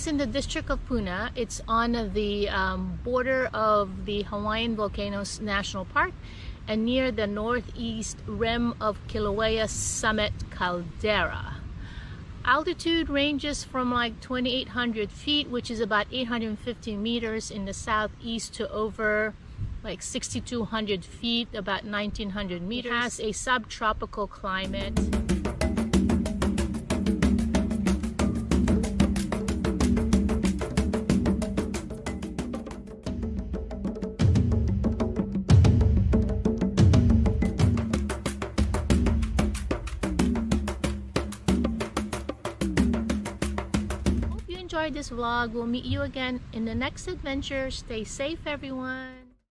in the district of Puna. It's on the border of the Hawaiian Volcanoes National Park and near the northeast rim of Kilauea summit caldera. Altitude ranges from like 2,800 feet, which is about 850 meters in the southeast, to over like 6,200 feet, about 1,900 meters. It has a subtropical climate. Hope you enjoyed this vlog. We'll meet you again in the next adventure. Stay safe, everyone.